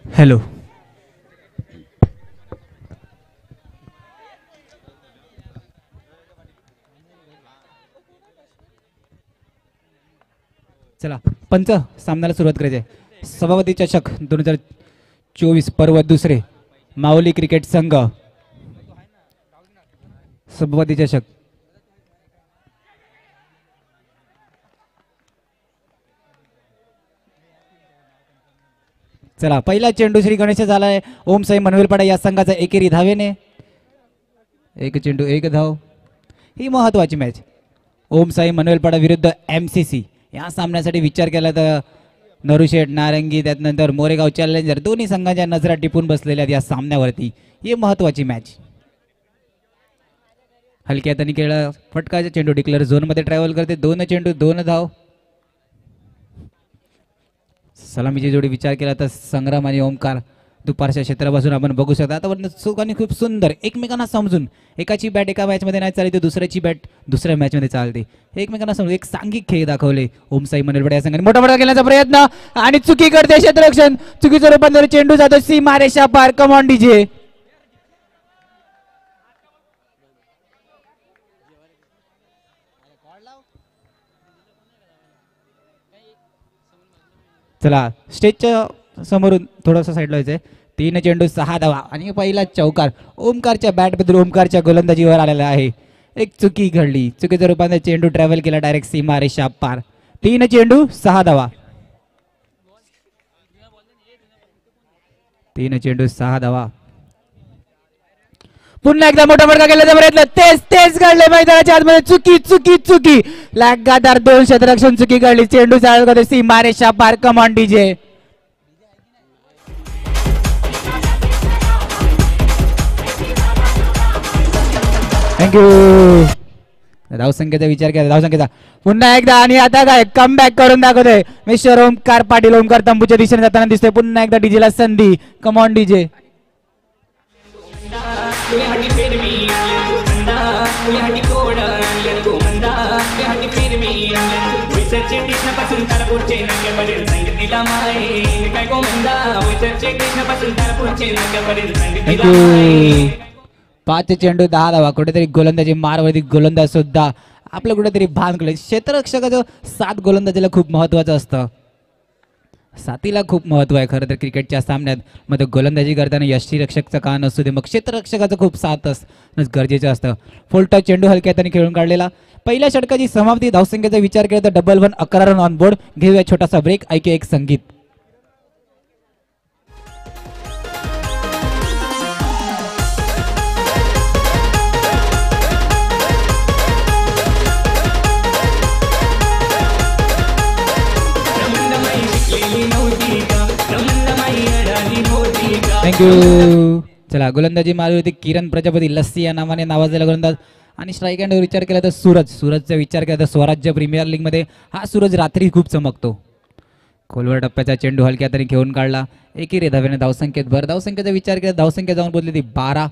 Hello. चला पंच सामन्याला सुरुवात करायची आहे. सभापती चषक 2024 पर्व दुसरे माऊली क्रिकेट संघ सभापती चषक. चला पहिला चेंडू श्री गणेश झालाय ओम साई मनवेलपाडा या संघाचा एकेरी धावेने. एक चेंडू एक धाव. ही महत्वाची मॅच ओम साई मनवेलपाडा विरुद्ध MCC या सामन्यासाठी विचार केला तर नरुशेठ नारंगी त्यानंतर मोरेगाव चॅलेंजर दोन्ही संघांच्या नजरा टिपून बसलेल्या या सामन्यावरती. ही महत्वाची मॅच. हलक्या हाताने खेळला फटकाचा चेंडू डिक्लेअर झोन मध्ये ट्रॅव्हल करते. 2 चेंडू 2 धाव. सलामीची जोडी विचार केला तर संग्राम आणि ओमकार दुपारच्या क्षेत्रापासून आपण बघू शकता. आता सुखाने खूप सुंदर एकमेकांना समजून एकाची बॅट एका मॅच मध्ये नाही चालते दुसऱ्याची बॅट दुसऱ्या मॅच मध्ये चालते. एकमेकांना समजून एक सांघिक खेळ दाखवले ओम साई मनवेलपाडा या संघाने. मोठा मोठा केल्याचा प्रयत्न आणि चुकी करते क्षेत्ररक्षण. चुकीचं रूपांतर चेंडू जातो सीमा रेषा पार. Come on DJ. चला स्टेजच्या समोरून थोडंसं साईडला व्हायचंय. 3 चेंडू 6 धावा आणि पहिला चौकार ओमकारच्या बॅट बद्दल ओमकारच्या गोलंदाजीवर आलेला आहे. एक चुकी घडली. चुकीच्या रूपाने चेंडू ट्रॅव्हल केला डायरेक्ट सीमा रेषा पार. 3 चेंडू 6 धावा. 3 चेंडू 6 धावा. पुन्हा एकदा मोठा फटका केल्याचा प्रयत्न. तेच घडले मैदानाच्या आतमध्ये. चुकी चुकी चुकी. लगातार 2 क्षेत्ररक्षण चुकी घडली. चेंडू चालू करतो सीमा रेषा पार. Come on DJ. थँक्यू. धावसंख्येचा विचार केला. धावसंख्येचा पुन्हा एकदा आणि आता काय कमबॅक करून दाखवतोय मिस्टर ओमकार पाटील. ओमकार तंबूच्या दिशेने जाताना दिसतोय. पुन्हा एकदा डीजेला संधी. Come on DJ. थँक्यू. 5 चेंडू 10 धावा. कुठेतरी गोलंदाजी मारवरती गोलंदाज सुद्धा आपलं कुठेतरी भान कळलं. क्षेत्ररक्षकाचं 7 गोलंदाजीला खूप महत्वाचं असतं. 7ला खूप महत्व आहे खरं तर क्रिकेटच्या सामन्यात. मध्ये गोलंदाजी करताना यष्टीरक्षकचं का नसू दे मग क्षेत्ररक्षकाचं खूप साथ असणं गरजेचं असतं. फुलटा चेंडू हलक्या हाताने खेळून काढलेला. पहिल्या षटकाची समाप्ती. धावसंख्येचा विचार केला तर 1-1 11 रन ऑन बोर्ड. घेऊया छोटासा ब्रेक. ऐकूया एक संगीत. थँक्यू. चला गोलंदाजी मारली होती किरण प्रजापती लस्सी या नावाने नावाजलेला गोलंदाज. आणि स्ट्राईक हँडवर विचार केला तर सूरजचा विचार केला तर स्वराज्य प्रीमियर लीग मध्ये हा सूरज रात्री खूप चमकतो. खोलवर टप्प्याचा चेंडू हलक्या हाताने घेऊन काढला. एकेरी धावेने धावसंख्येत भर. धावसंख्येचा विचार केला धावसंख्या जाऊन बोलली ती 12.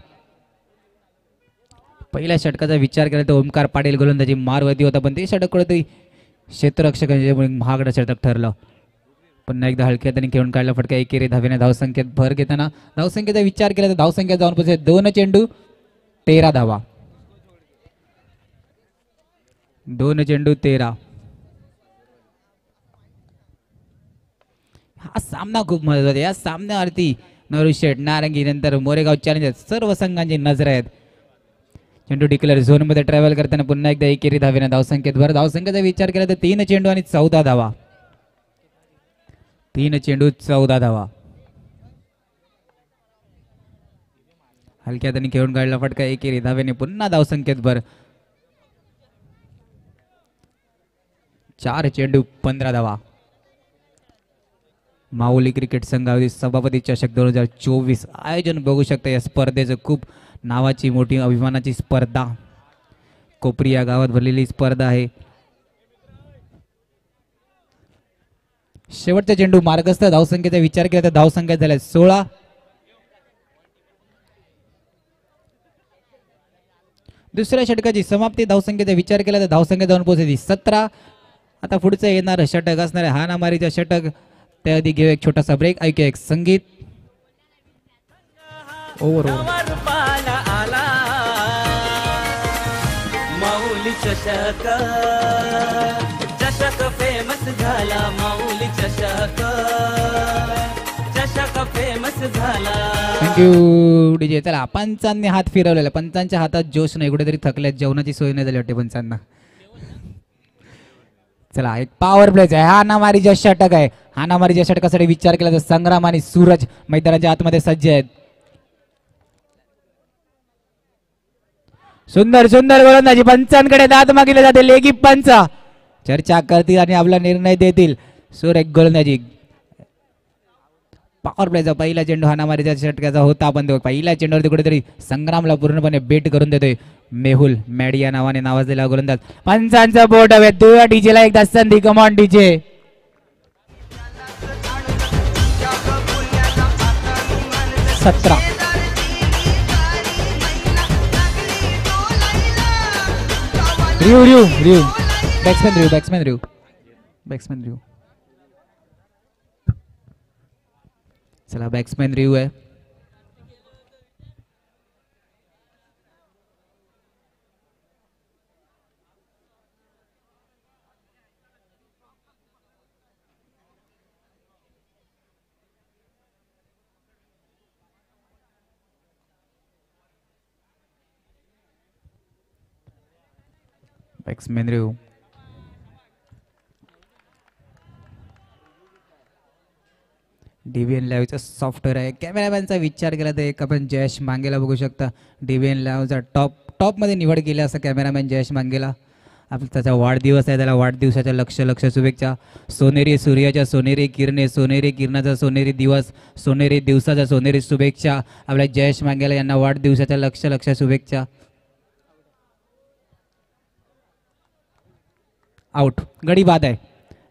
पहिल्या षटकाचा विचार केला तर ओमकार पाटील गोलंदाजी मारवती होता पण ते षटक कुठेतरी क्षेत्ररक्षकांच्यामुळे महागडं षटक ठरलं. पुन्हा एकदा हलक्या हाताने खेळून काढला फटका. एकेरी धावेने धावसंख्येत भर घेताना धावसंख्येचा विचार केला तर धावसंख्या जाऊन पोहोचले 2 चेंडू 13 धावा. 2 चेंडू 13. हा सामना खूप महत्वाचा. या सामन्यावरती नरुशेठ नारंगी नंतर मोरेगाव चॅलेंजर सर्व संघांची नजर आहेत. चेंडू डिक्लेअर झोन मध्ये ट्रॅव्हल करताना पुन्हा एकदा एकेरी धावेने धावसंख्येत भर. धावसंख्येचा विचार केला तर 3 चेंडू आणि 14 धावा. 3 चेंडू 14 धावा. हलक्या हाताने खेळून काढला फटका. एकेरी धावेने पुन्हा धावसंख्येत भर. 4 चेंडू 15 धावा. माऊली क्रिकेट संघावरील सभापती चषक 2024 आयोजन बघू शकता. या स्पर्धेचं खूप नावाची मोठी अभिमानाची स्पर्धा. कोपरी या गावात भरलेली स्पर्धा आहे. शेवटचा चेंडू मार्गस्थ. धावसंख्येचा विचार केला तर धावसंख्या झाल्या 16. दुसऱ्या षटकाची समाप्ती. धावसंख्येचा विचार केला तर धावसंख्या जाऊन पोहोचली 17. आता पुढचं येणार षटक असणार आहे हाणामारीचं षटक. त्याआधी घेऊ एक छोटासा ब्रेक. ऐकूया एक संगीत. ओव्हर पाला आला माऊली चषक चषक फेमस झाला माऊली चषक चषक फेमस झाला. Thank you DJ. चला पंचांनी हात फिरवलेला, पंचांच्या हातात जोश नाही, कुठेतरी थकल्यात, जेवणाची सोय नाही झाली वाटते पंचांना. चला एक पॉवर प्लेच आहे, हाणामारीच्या षटक आहे. हाणामारीच्या षटकासाठी विचार केला तर संग्राम आणि सूरज मैदानाच्या आतमध्ये सज्ज आहेत. सुंदर सुंदर गोलंदाजी, पंचांकडे दाद मागितले जाते. लेगी पंच चर्चा करतील आणि आपला निर्णय देतील. सुरेख गोलंदाजी. पॉवर प्लेचा पहिला चेंडू हाणामारीच्या षटकाचा होता, पण तो पहिल्या चेंडूवरती कुठेतरी संग्रामला पूर्णपणे बेट करून देतोय मेहुल मॅडी या नावाने नावाजलेला गोलंदाज. पंचांचा बोट हवे, दुया डीजेला एकदा संधी. Come on DJ. सतरा रिव रिव रिव बॅट्समॅन रिव बॅट्समॅन रिव बॅट्समॅन रिव. चला बॅट्समॅन रिव्ह आहे. बॅट्समॅन रिव्ह. डीव्हीएन लाईव्हचा सॉफ्टवेअर आहे. कॅमेरामॅनचा विचार केला तर एक आपण जयेश मांगेला बघू शकता. डीव्हीएन लाईव्हचा टॉपमध्ये निवड केली असं कॅमेरामॅन जयेश मांगेला. आपला त्याचा वाढदिवस आहे, त्याला वाढदिवसाच्या लक्ष शुभेच्छा. सोनेरी सूर्याच्या सोनेरी किरणे, सोनेरी किरणाचा सोनेरी दिवस, सोनेरी दिवसाच्या सोनेरी शुभेच्छा. आपल्या जयेश मांगेला यांना वाढदिवसाच्या लक्ष शुभेच्छा. आउट, गडी बाद आहे.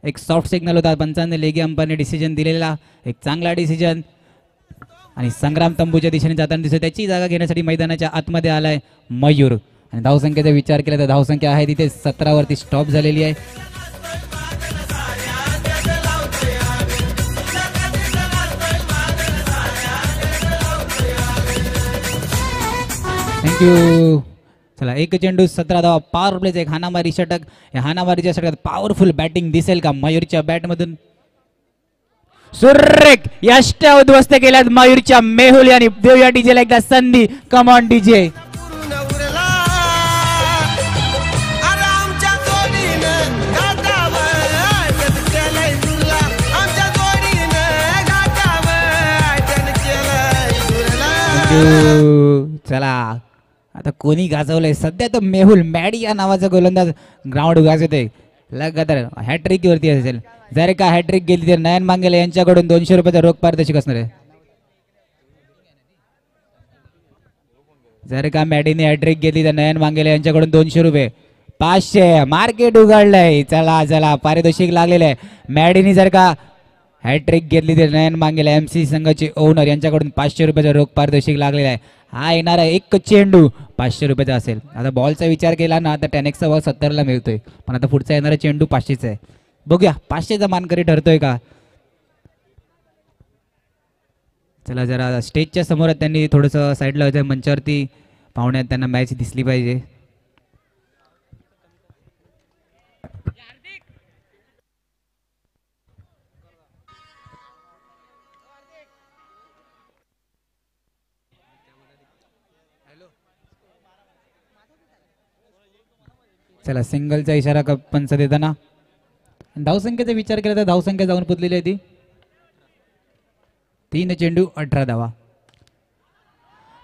एक सॉफ्ट सिग्नल होता, पंचांनी लेगी अंपायरने डिसिजन दिलेला, एक चांगला डिसिजन. आणि संग्राम तंबूच्या दिशेने जाताना दिसतो. त्याची जागा घेण्यासाठी मैदानाच्या आतमध्ये आलाय मयूर. आणि धावसंख्येचा विचार केला तर धावसंख्या आहे तिथे 17 वरती स्टॉप झालेली आहे. थँक्यू. चला एक चेंडू 17 धावा, पॉवर प्लेच एक हाणामारी षटक. या हाणामारीच्या षटकात पॉवरफुल बॅटिंग दिसेल का मयूरच्या बॅटमधून? सुरेख यष्ट्या उद्ध्वस्त केल्यात मयूरच्या मेहुल यांनी. देऊया डीजेला एकदा संधी. Come on DJ. चला आता कोणी गाजवलंय सध्या तर मेहुल मॅडी या नावाचा गोलंदाज ग्राउंड गाजवतोय. लगातार हॅट्रिक वरती असेल. जर का हॅट्रिक गेली तर नयन मांगेला यांच्याकडून 200 रुपयाचा रोख पारितोषिक असणार आहे. जर का मॅडीने हॅट्रिक गेली तर नयन मांगेला यांच्याकडून 200 रुपये. 500 मार्केट उघडलंय. चला चला पारितोषिक लागलेलं आहे. मॅडीने जर का हॅट्रिक घेतली तर नयन मांगेला एमसी संघाचे ओनर यांच्याकडून 500 रुपयाचा रोख पारितोषिक लागलेला आहे. हा येणारा एक चेंडू 500 रुपयाचा असेल. आता बॉलचा विचार केला ना तर टेनेक्सचा बॉल 70ला मिळतोय, पण आता पुढचा येणारा चेंडू 500चा आहे. बघूया 500चा मानकरी ठरतोय का. चला जरा स्टेजच्या समोर त्यांनी थोडंसं साईडला मंचावरती पाहुण्यात त्यांना मॅच दिसली पाहिजे. चला सिंगलचा इशारा पंच देताना धावसंख्येचा विचार केला तर धावसंख्या जाऊन पोचलेली आहे ती 3 चेंडू 18 धावा.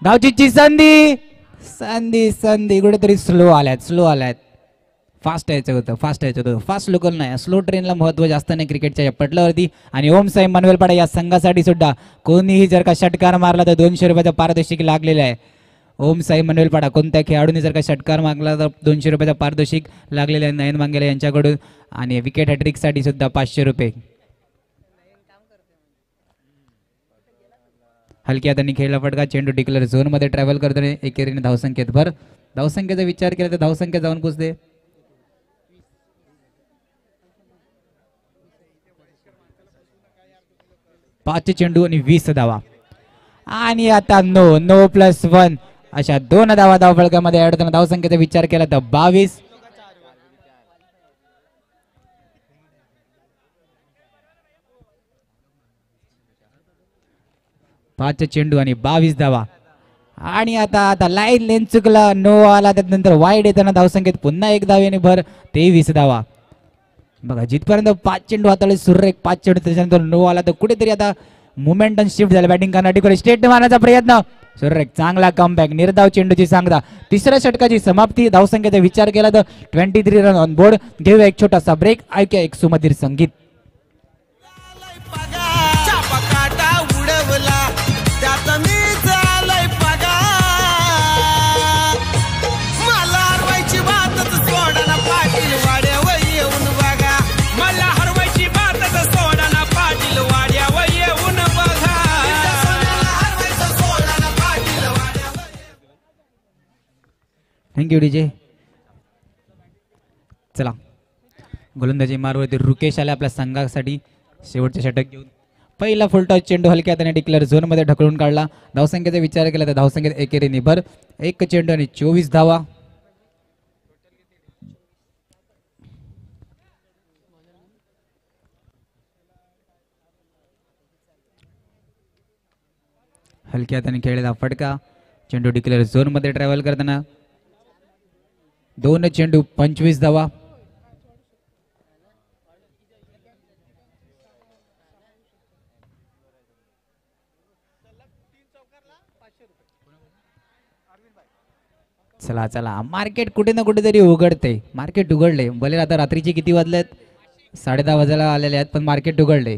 धावचीची संधी संधी संधी कुठेतरी स्लो आल्यात. फास्ट यायचं होतं फास्ट लोकल नाही, स्लो ट्रेनला महत्व जास्त नाही क्रिकेटच्या या पटलावरती. आणि ओम साई मनवेलपाडा या संघासाठी सुद्धा कोणीही जर का षटकार मारला तर 200 रुपयाचा पारितोषिक लागलेला आहे. ओम साई मनवेलपाडा कोणत्या खेळाडूने जर का षटकार मागला तर 200 रुपयाचा पारितोषिक लागलेला आहे नयन मांगेला यांच्याकडून. आणि विकेट हॅट्रिकसाठी सुद्धा 500 रुपये. हलक्या हाताने खेळला फटका. चेंडू डिक्लेअर झोन मध्ये ट्रॅव्हल करताना एकेरीने धावसंख्येत भर. धावसंख्येचा विचार केला तर धावसंख्या जाऊन पोचते 5 चेंडू आणि 20 धावा. आणि आता नो नो प्लस वन अशा 2 धावा धावफलकामध्ये ऍड होताना धावसंख्येचा विचार केला तर 22. पाच चेंडू आणि 22 धावा. आणि आता आता लाईन लेन चुकला, नो आला, त्यानंतर वाईड येताना धावसंख्येत पुन्हा एक धावेने भर 23 धावा. बघा जिथपर्यंत 5 चेंडू हाताळले सुरेख 5 चेंडू त्याच्यानंतर नो आला तर कुठेतरी आता मोमेंटम शिफ्ट झालं. बॅटिंग करण्यासाठी स्टेट मारण्याचा प्रयत्न सुरेख चांगला कमबॅक, निर्धाव चेंडूची सांगता. तिसऱ्या षटकाची समाप्ती. धावसंख्येचा विचार केला तर 23 रन ऑन बोर्ड. घेऊया एक छोटासा ब्रेक, ऐकूया एक सुमधीर संगीत. Thank you DJ. चला गोलंदाजी मारवरती रुकेश आले आपल्या संघासाठी शेवटचे षटक घेऊन. पहिला फुलटॉस चेंडू हलक्या हाताने डिक्लेअर झोनमध्ये ढकलून काढला. धावसंख्येचा विचार केला तर धावसंख्येत एकेरी निभर 1 चेंडू आणि 24 धावा. हलक्या हाताने खेळलेला फटका. चेंडू डिक्लेअर झोनमध्ये ट्रॅव्हल करताना 2 चेंडू 25 धावा. चला चला मार्केट कुठे ना कुठेतरी उघडते. मार्केट उघडले भले आता रात्रीचे किती वाजलेत 10:30 वाजायला आलेले आहेत पण मार्केट उघडले.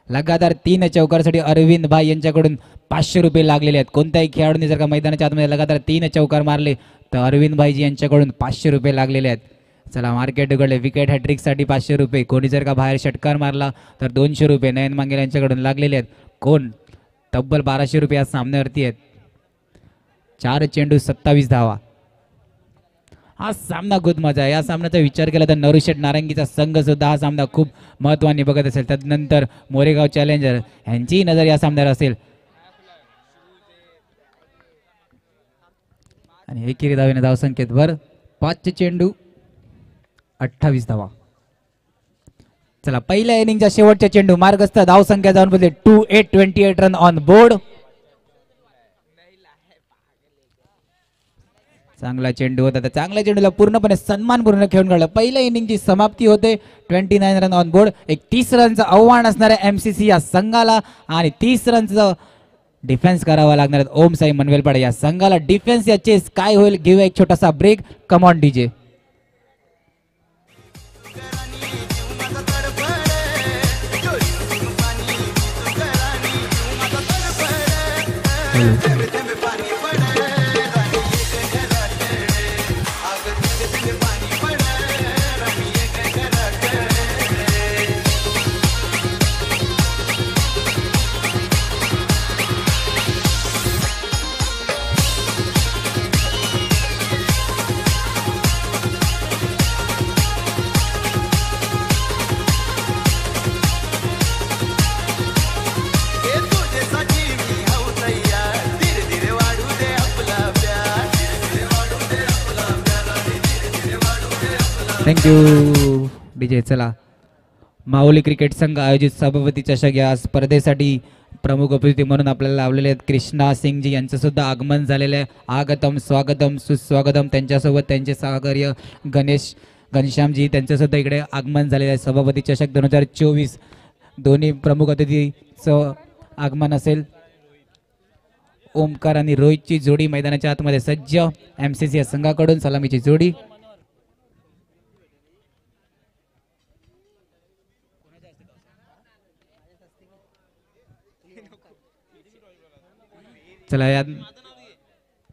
लगातार 3 चौकारसाठी अरविंद भाई यांच्याकडून 500 रुपये लागलेले आहेत. कोणत्याही खेळाडूने जर का मैदानाच्या आतमध्ये लगातार 3 चौकार मारले तर अरविंद भाईजी यांच्याकडून 500 रुपये लागलेले आहेत. चला मार्केट उघडले. विकेट हॅट्रिक साठी 500 रुपये. कोणी जर का बाहेर षटकार मारला तर 200 रुपये नयन मांगेल यांच्याकडून लागलेले आहेत. कोण तब्बल 1200 रुपये आज सामन्यावरती आहेत. 4 चेंडू 27 धावा. हा सामना खूप मजा आहे. या सामन्याचा विचार केला तर नरुशेठ नारंगीचा संघ सुद्धा हा सामना खूप महत्वाने बघत असेल. त्यानंतर मोरेगाव चॅलेंजर यांचीही नजर या सामन्यावर असेल. आणि एकेरी धावेने धावसंख्येत भर 5 चेंडू 28 धावा. चला पहिल्या इनिंगच्या शेवटच्या चेंडू मार्गस्थ. धावसंख्या जाऊन बदले 28 रन ऑन बोर्ड. चांगला चेंडू होता. त्या चांगल्या चेंडूला पूर्णपणे सन्मानपूर्ण खेळून काढलं. पहिल्या इनिंगची समाप्ती होते. 29 रन ऑन बोर्ड. एक 30 रनचं आव्हान असणाऱ्या एमसीसी या संघाला आणि 30 रनचं डिफेन्स करावा लागणार आहे ओम साई मनवेलपाडे या संघाला. डिफेन्स या चेस काय होईल घेऊया एक छोटासा break. Come on DJ. Thank you DJ. चला माऊली क्रिकेट संघ आयोजित सभापती चषक या स्पर्धेसाठी प्रमुख अतिथी म्हणून आपल्याला लावलेले आहेत कृष्णा सिंगजी यांचं सुद्धा आगमन झालेलं आहे. आगतम स्वागतम सुस्वागतम. त्यांच्यासोबत त्यांचे सहकार्य गणेश घनश्यामजी त्यांचं सुद्धा इकडे आगमन झालेलं आहे. सभापती चषक 2024 दोन्ही प्रमुख अतिथीचं आगमन असेल. ओमकार आणि रोहितची जोडी मैदानाच्या आतमध्ये सज्ज. एमसीसी या संघाकडून सलामीची जोडी. चला या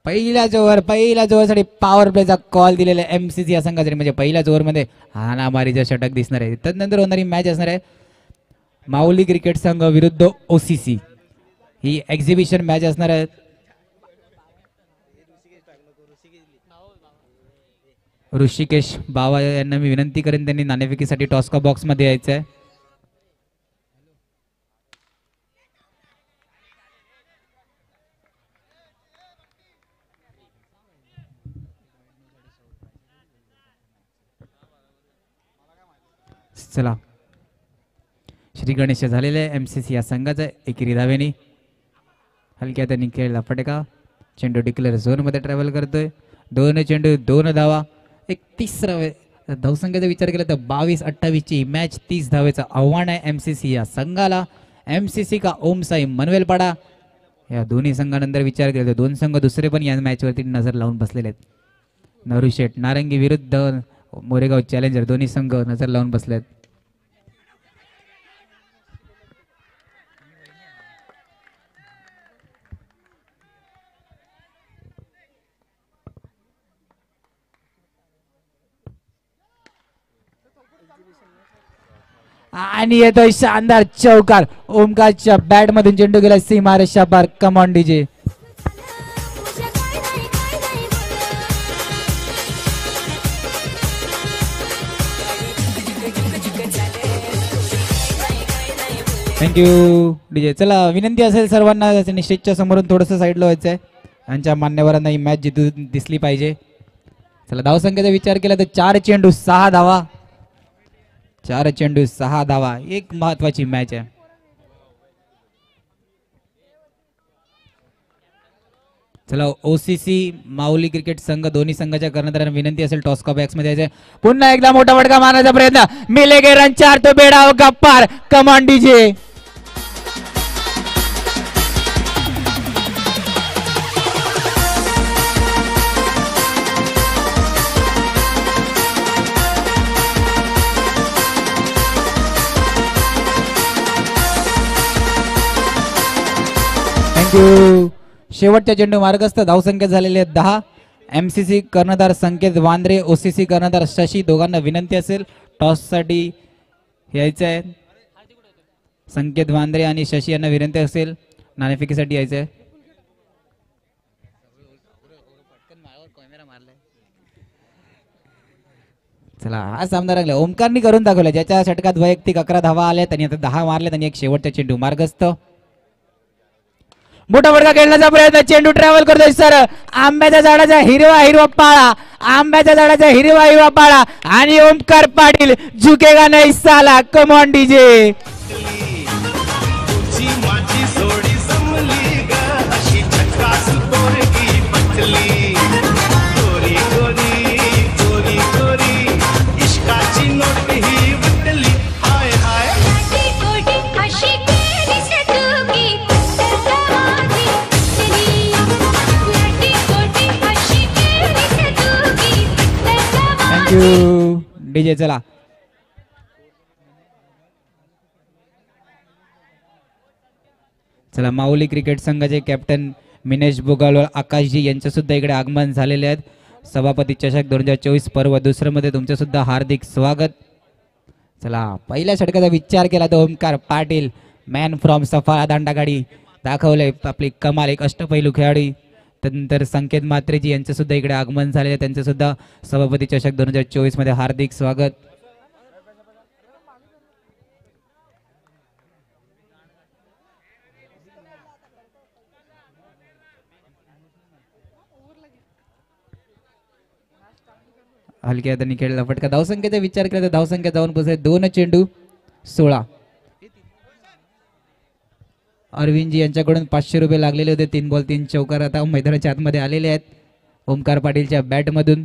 पहिल्याच ओव्हरसाठी पॉवर प्लेचा कॉल दिलेला एमसीसी या संघासाठी. म्हणजे पहिल्याच ओव्हरमध्ये हाणामारीचं षटक दिसणार आहे. त्यानंतर होणारी मॅच असणार आहे माऊली क्रिकेट संघ विरुद्ध ओसीसी. ही एक्झिबिशन मॅच असणार आहे. ऋषिकेश बावा यांना मी विनंती करेन त्यांनी नाणेफेकीसाठी टॉस्का बॉक्स मध्ये यायचं आहे. चला श्री गणेश झालेले MCC या संघाचा एकेरी धावेने हलक्या त्यांनी खेळला फटका. चेंडू डिक्लेअर झोन मध्ये ट्रॅव्हल करतोय. 2 चेंडू 2 धावा. एक तिसरा धावसंख्येचा विचार केला तर 22-28 ची मॅच 30 धावेचं आव्हान आहे MCC या संघाला. MCC का ओम साई मनवेलपाडा या दोन्ही संघानंतर विचार केला तर दोन संघ दुसरे पण या मॅचवरती नजर लावून बसलेले आहेत. नरुशेठ नारंगी विरुद्ध मोरेगाव चॅलेंजर दोन्ही संघ नजर लावून बसलेत. आणि येतोय शानदार चौकार. ओमकारच्या बॅट मधून चेंडू गेला सीमा रेषा पार. Come on DJ. Thank you DJ. चला विनंती असेल सर्वांना निश्चितच्या समोरून थोडंसं साईडला व्हायचं आहे. यांच्या मान्यवरांना ही मॅच जिथून दिसली पाहिजे. चला धावसंख्येचा विचार केला तर 4 चेंडू 6 धावा. 4 चेंडू 6 धावा. एक महत्वाची मॅच आहे. चला OCC माऊली क्रिकेट संघ दोन्ही संघाच्या कर्णधारांना विनंती असेल टॉस का बॅक्स मध्ये यायचे. पुन्हा एकदा मोठा फटका मारण्याचा प्रयत्न. मिलेगे रन 4 तो बेडा होगा पार. कमान डीजे. शेवटच्या चेंडू मार्गस्थ धावसंख्या झालेले 10. MCC कर्णधार संकेत वांद्रे OCC कर्णधार शशी दोघांना विनंती असेल टॉस साठी यायचं आहे. संकेत वांद्रे आणि शशी यांना विनंती असेल नाणेफेकीसाठी यायचं आहे. चला हा सामना रंगला. ओमकारनी करून दाखवला. ज्याच्या षटकात वैयक्तिक 11 धावा आल्या त्यांनी आता 10 मारले. त्यांनी एक शेवटचा चेंडू मार्गस्थ. मोठा फटका खेळण्याचा प्रयत्न. चेंडू ट्रॅव्हल करतोय सर. आंब्याच्या झाडाचा हिरवा पाळा. आंब्याच्या झाडाचा हिरवा पाळा. आणि ओमकार पाटील झुकेगा नाही साला. कम ऑन डीजे. डीजे. चला चला माऊली क्रिकेट संघाचे कॅप्टन मिनेश बुगालवाल आकाशजी यांचे सुद्धा इकडे आगमन झालेले आहेत. सभापती चषक 2024 पर्व दुसरं मध्ये तुमचे सुद्धा हार्दिक स्वागत. चला पहिल्या षटकाचा विचार केला तर ओमकार पाटील मॅन फ्रॉम सफाळा दांडागाडी दाखवले आपली कमाल. एक अष्टपैलू खेळाडू. त्यानंतर संकेत म्हात्रेजी यांचे सुद्धा इकडे आगमन झालेले. त्यांचे सुद्धा सभापती चषक 2024 मध्ये हार्दिक स्वागत. हलक्या हाताने खेळला फटका. धावसंख्येचा विचार केला तर धावसंख्या जाऊन पोहोचले 2 चेंडू 16. अरविंदजी यांच्याकडून 500 रुपये लागलेले होते. 3 बॉल 3 चौकार आता मैदानाच्या आतमध्ये आलेले आहेत ओमकार पाटीलच्या बॅट मधून.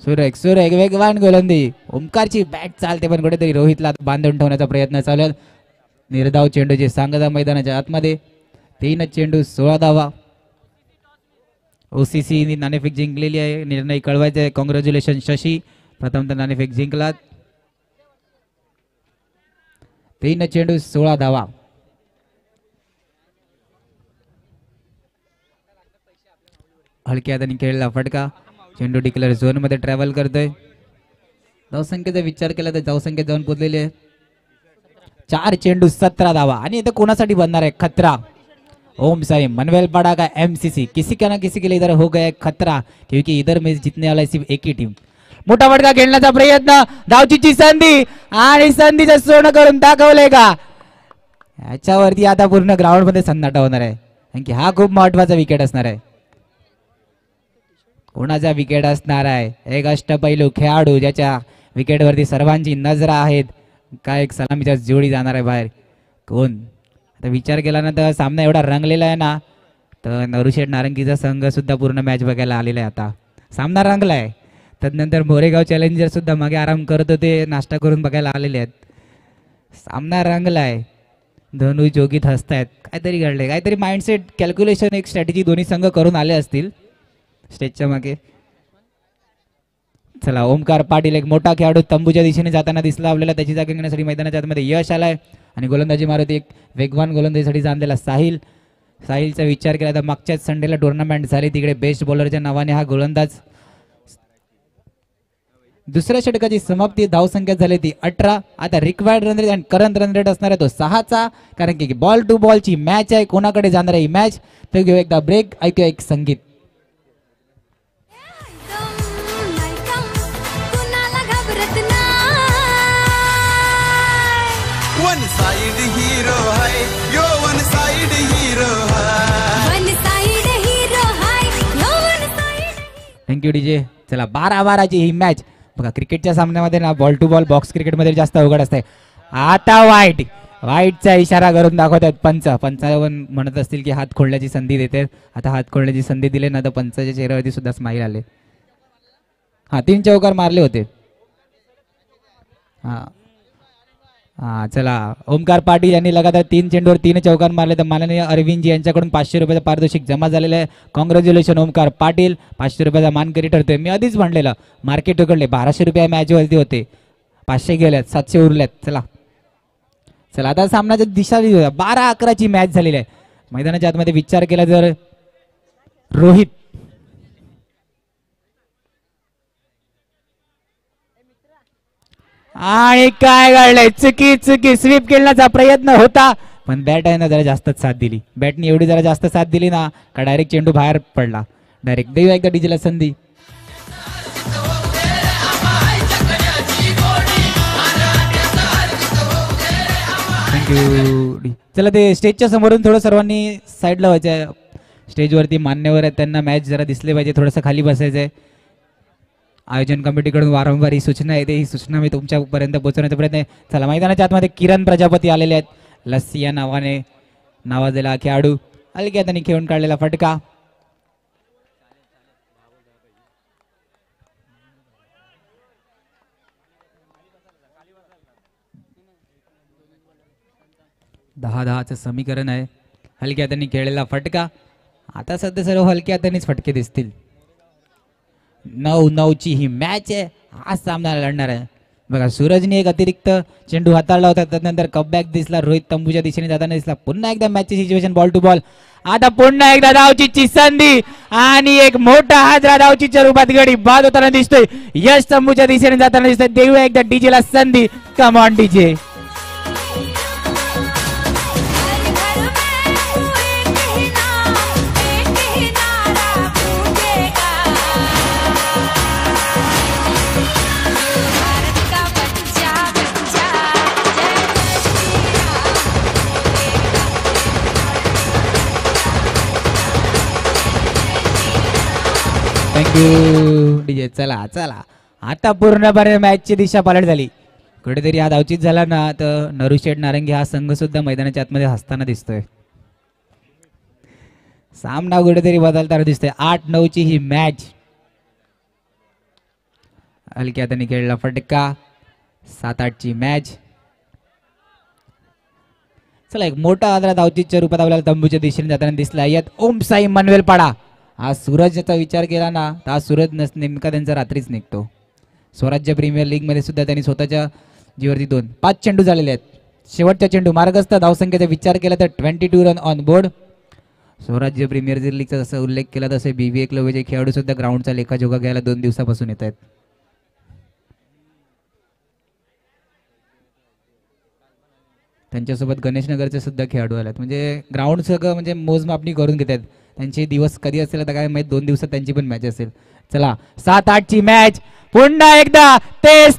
सुरेख वेगवान गोलंदाजी. ओमकारची बॅट चालते पण कुठेतरी रोहितला बांधून ठेवण्याचा प्रयत्न चालू आहे. निर्धाव चेंडूची सांगता मैदानाच्या आतमध्ये. 3 चेंडू 16 धावा. OCC नाणेफेक जिंकलेली आहे. निर्णय कळवायचा आहे. कॉंग्रॅच्युलेशन शशी. प्रथमतः नाणेफेक जिंकलात. 3 चेंडू 16 धावा. हलक्या हाताने खेळला फटका. चेंडू डिक्लेअर झोन मध्ये ट्रॅव्हल करतोय. धावसंख्येचा विचार केला तर धावसंख्येत जाऊन पोहोचलेली आहे. 4 चेंडू 17 धावा. आणि इथं कोणासाठी बनणार आहे खतरा. ओम साई मनवेलपाड़ा का MCC किसी का ना किसी के लिए इधर हो गया खतरा क्योंकि इधर में जीतने वाला है सिर्फ एक ही टीम. मोठा फटका खेळण्याचा प्रयत्न. धावचीची संधी आणि संधीचं सोनं करून दाखवले का. याच्यावरती आता पूर्ण ग्राउंड मध्ये सन्नाटा होणार आहे कारण की हा खूप महत्वाचा विकेट असणार आहे. कोणाचा विकेट असणार आहे? एक अष्टपैलू खेळाडू ज्याच्या विकेटवरती सर्वांची नजर आहेत. काय एक सलामीच्या जोडी जाणार आहे बाहेर. कोण? आता विचार केला ना तर सामना एवढा रंगलेला आहे ना, तर नरुशेठ नारंगीचा संघ सुद्धा पूर्ण मॅच बघायला आलेला आहे. आता सामना रंगलाय. तदनंतर मोरेगाव चॅलेंजर सुद्धा मागे आराम करत होते, नाश्ता करून बघायला आलेले आहेत. सामना रंगलाय. धनु जोगीत हसतायत. काहीतरी घडले, काहीतरी माइंडसेट कॅल्क्युलेशन, एक स्ट्रॅटेजी दोन्ही संघ करून आले असतील स्टेजच्या मागे. चला, ओमकार पाटील एक मोठा खेळाडू तंबूच्या दिशेने जाताना दिसला आपल्याला. त्याची जागा घेण्यासाठी मैदानाच्या आतमध्ये यश आलाय आणि गोलंदाजी मारुती एक वेगवान गोलंदाजीसाठी जाणलेला साहिल. साहिलचा विचार केला तर मागच्याच संडेला टुर्नामेंट झाली, तिकडे बेस्ट बॉलरच्या नावाने हा गोलंदाज. दुसऱ्या षटकाची समाप्ती धावसंख्या झाली ती 18. आता रिक्वायर्ड रन रेट आणि करंट रन रेट असणार आहे तो 6चा, कारण की बॉल टू बॉलची मॅच आहे. कोणाकडे जाणार आहे ही मॅच तर घेऊ एकदा ब्रेक, ऐकूया एक संगीत. वन साइड हीरो है यो, वन साइड हीरो है, वन साइड हीरो है यो, वन साइड. Thank you DJ. चला, 12-12ची ही मॅच. बघा, क्रिकेटच्या सामन्यामध्ये ना बॉल टू बॉल बॉक्स क्रिकेटमध्ये जास्त अवघड असते. आता वाईटचा इशारा करून दाखवतात पंच. म्हणत असतील की हात खोलण्याची संधी देते. आता हात खोलण्याची संधी दिली ना तर पंचाच्या चेहऱ्यावरती सुद्धा स्माईल आले. हा, 3 चौकार मारले होते. हा चला, ओमकार पाटील यांनी लगातार 3 चेंडूवर 3 चौकार मारले. तर माननीय अरविंदजी यांच्याकडून 500 रुपयाचा पारितोषिक जमा झालेलं आहे. कॉंग्रॅच्युलेशन ओमकार पाटील, 500 रुपयाचा मानकरी ठरतोय. मी आधीच म्हणलेलं मार्केट उघडले, 1200 रुपये मॅच वरती होते, 500 गेल्यात, 700 उरल्यात. चला चला, आता सामन्याच्या दिशा 12-11ची मॅच झालेली आहे. मैदानाच्या आतमध्ये विचार केला जर रोहित आणि काय घडलंय, चुकी स्वीप खेळण्याचा प्रयत्न होता, पण बॅट आहे ना जरा जास्तच साथ दिली. बॅटनी एवढी जरा जास्त साथ दिली ना का डायरेक्ट चेंडू बाहेर पडला. डायरेक्ट देऊ एकदा डीजेला संधी. थँक्यू. चला, ते स्टेजच्या समोरून थोडं सर्वांनी साईडला व्हायचं. स्टेजवरती मान्यवर आहेत, त्यांना मॅच जरा दिसले पाहिजे, थोडंसं खाली बसायचंय. आयोजन कमिटीकडून वारंवार ही सूचना येते, ही सूचना मी तुमच्यापर्यंत पोहोचवण्याचा प्रयत्न आहे. चला, मैदानाच्या आतमध्ये किरण प्रजापती आलेले आहेत. लस्सी या नावाने नावाजलेला खेळाडू, हलक्या त्यांनी खेळून काढलेला फटका. दहा समीकरण आहे. हलक्या त्यांनी खेळलेला फटका. आता सध्या सर्व हलक्या त्यांनीच फटके दिसतील. 9-9ची ही मॅच आहे. हा सामना लढणार आहे. बघा, सूरजने एक अतिरिक्त चेंडू हाताळला होता, त्यानंतर कमबॅक दिसला. रोहित तंबूच्या दिशेने जाताना दिसला. पुन्हा एकदा मॅचची सिच्युएशन बॉल टू बॉल. आता पुन्हा एकदा धावचीची संधी आणि एक मोठा हादरा धावचीच्या रूपात गडी बाद होताना दिसतोय. यश तंबूच्या दिशेने जाताना दिसतोय. देऊया एकदा डीजेला संधी. कम ऑन डीजे. Thank you DJ. चला चला, आता पूर्णपणे मॅचची दिशा पालट झाली. कुठेतरी हा धावचीत झाला ना तर नरुशेठ नारंगी हा संघ सुद्धा मैदानाच्या आतमध्ये हसताना दिसतोय. सामना कुठेतरी बदलताना दिसतोय. 8-9ची ही मॅच. हलक्या त्यांनी खेळला फटका. 7-8ची मॅच. चला, एक मोठा आदरा धावचीच्या रूपात आपल्याला तंबूच्या दिशेने जाताना दिसला. यात ओम साई मनवेलपाडा. हा सूरजचा विचार केला ना तर हा सूरज नेमका त्यांचा रात्रीच निघतो. स्वराज्य प्रीमियर लीग मध्ये सुद्धा त्यांनी स्वतःच्या जीवरती 5 चेंडू झालेले आहेत. शेवटचा चेंडू मार्गस्थ. धावसंख्येचा विचार केला तर 22 रन ऑन बोर्ड. स्वराज्य प्रीमियर लीगचा जसा उल्लेख केला तसे BBA क्लबचे खेळाडू सुद्धा ग्राउंडचा लेखाजोखा घ्यायला 2 दिवसापासून येत आहेत. त्यांच्यासोबत गणेशनगरचे सुद्धा खेळाडू आले आहेत. म्हणजे ग्राउंड सगळं म्हणजे मोजमापणी करून घेत आहेत. त्यांचे दिवस कधी असेल आता काय माहित, 2 दिवसात त्यांची पण मॅच असेल. चला, 7-8ची मॅच. पुन्हा एकदा तेच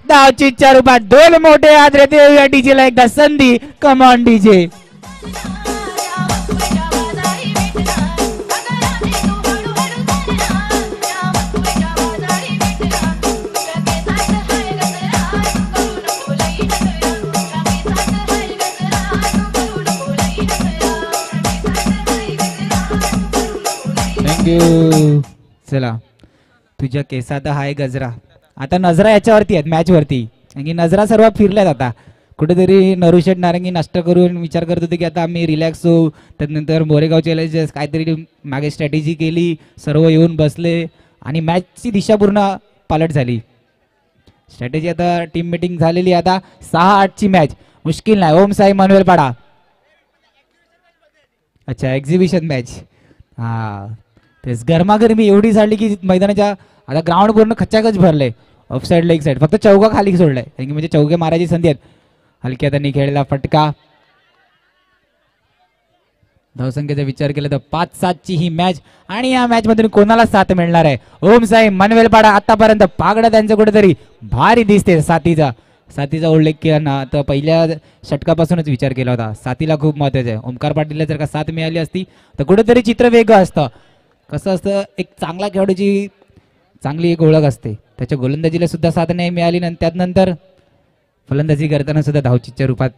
धावचीच्या रूपात 2 मोठे आदरे. देऊया डीजेला एकदा संधी. कम ऑन डीजे. थँक्यू. चला तुझ्या केसात हाय गजरा. आता नजरा याच्यावरती आहेत मॅच वरती, कारण की नजरा सर्व फिरल्यात आता. कुठेतरी नरुशेठ नारंगी नाश्ता करून विचार करत होते की आता आम्ही रिलॅक्स होऊ. त्यानंतर मोरेगाव चॅलेंजर्स काहीतरी मागे स्ट्रॅटेजी केली, सर्व येऊन बसले आणि मॅचची दिशा पूर्ण पालट झाली. स्ट्रॅटेजी आता टीम मीटिंग झालेली. आता 6-8ची मॅच मुश्किल नाही. ओम साई मनवेल पाडा. अच्छा एक्झिबिशन मॅच. हा तेच गरमागरमी एवढी झाली की मैदानाच्या आता ग्राउंड पूर्ण खच्चाखच भरले. ऑफ साईड लेग साईड फक्त चौका खाली सोडलाय, कारण की म्हणजे चौके मारायची संधी आहेत. हलकी हातांनी खेळलेला फटका. धावसंख्येचा विचार केला तर 5-7ची ही मॅच आणि या मॅच मधून कोणाला साथ मिळणार आहे. ओम साई मनवेलपाडा आतापर्यंत पागडा त्यांचं कुठेतरी भारी दिसते. साथीचा उल्लेख केला ना तर पहिल्या षटकापासूनच विचार केला होता. साथीला खूप महत्वाचं आहे. ओमकार पाटीलला जर का साथ मिळाली असती तर कुठेतरी चित्र वेगळं असतं. कसं असतं एक चांगला खेळाडूची चांगली एक ओळख असते. त्याच्या गोलंदाजीला सुद्धा साथ नाही मिळाली आणि त्यानंतर फलंदाजी करताना सुद्धा धावचीच्या रूपात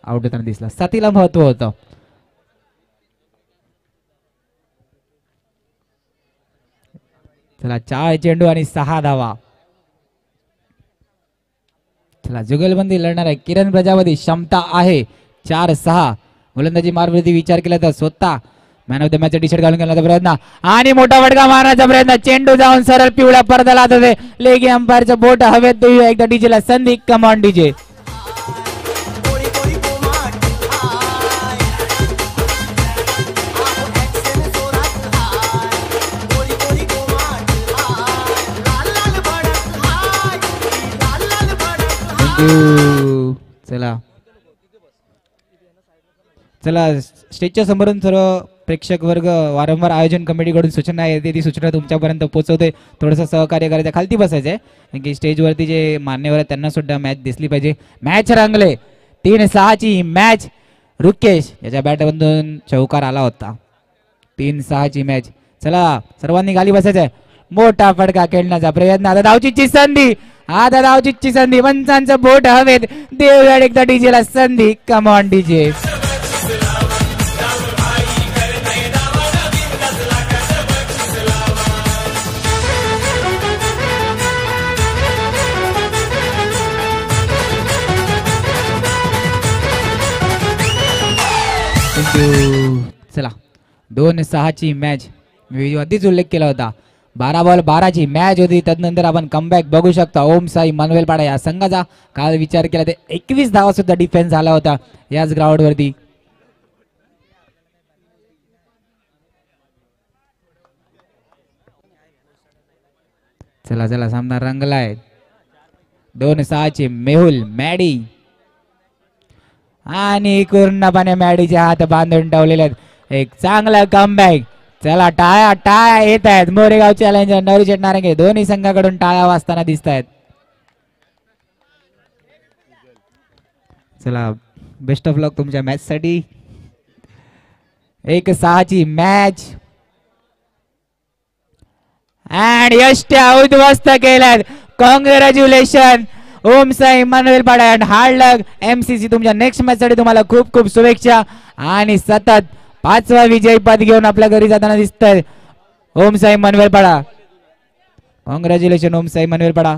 आउट होताना दिसला. साथीला महत्व होतं. चला 4 चेंडू आणि 6 धावा. चला जुगलबंदी लढणार आहे किरण प्रजापती. क्षमता आहे 4-6. गोलंदाजी मारवरती विचार केला तर स्वतः man of the match T shirt घालून घेण्याचा प्रयत्न आणि मोठा फटका मारण्याचा प्रयत्न. चेंडू जाऊन सरळ पिवळ्या पडद्याला जाते. लेगी अंपायरचं बोट हवेत देऊया एकदा डीजेला. संधी कमॉन डीजे. चला चला स्टेजच्या समोरून सर्व प्रेक्षक वर्ग वारंवार आयोजन कमिटीकडून सूचना येते, ती सूचना तुमच्यापर्यंत पोहोचवते. थोडंसं सहकार्य करायचं. खालती बसायचंय कारण की स्टेजवरती जे मान्यवर आहेत त्यांना सुद्धा मॅच दिसली पाहिजे. मॅच रंगले. 3-6ची मॅच. रुकेश याच्या बॅटमधून चौकार आला होता. 3-6ची मॅच. चला सर्वांनी खाली बसायचंय. मोठा फटका खेळण्याचा प्रयत्न. आता धावचीची संधी. आता धावचीची संधी. पंचांचं बोट हवेत देऊया एकदा डीजेला. संधी कमॉन डीजे. चला 2-6ची मॅच. मी आधीच उल्लेख केला होता 12 बॉल 12ची मॅच होती. त्यानंतर आपण कमबॅक बघू शकता ओम साई मनवेलपाडा या संघाचा. काल विचार केला तर 21 धावा सुद्धा डिफेन्स झाला होता याच ग्राउंड वरती. चला चला सामना रंगलाय. 2-6ची मेहुल मॅडी आणि पूर्णपणे मॅडीचे हात बांधून ठेवलेले आहेत. एक चांगला कमबॅक. चला टाळ्या येत आहेत. मोरेगाव चॅलेंजर नवरीशेठ नारंगे दोन्ही संघाकडून टाळ्या वाजताना दिसत आहेत. चला बेस्ट ऑफ लक तुमच्या मॅच साठी. 1-6ची मॅच अँड यष्ट्या उद्ध्वस्त केल्यात. Congratulation Om Sai Manvelpada and hard luck. MCC तुमच्या नेक्स्ट मॅच साठी तुम्हाला खूप खूप शुभेच्छा आणि सतत 5वा विजयी पद घेऊन आपल्या घरी जाताना दिसतंय ओम साई मनवेलपाडा. कॉंग्रॅच्युलेशन ओम साई मनवेलपाडा.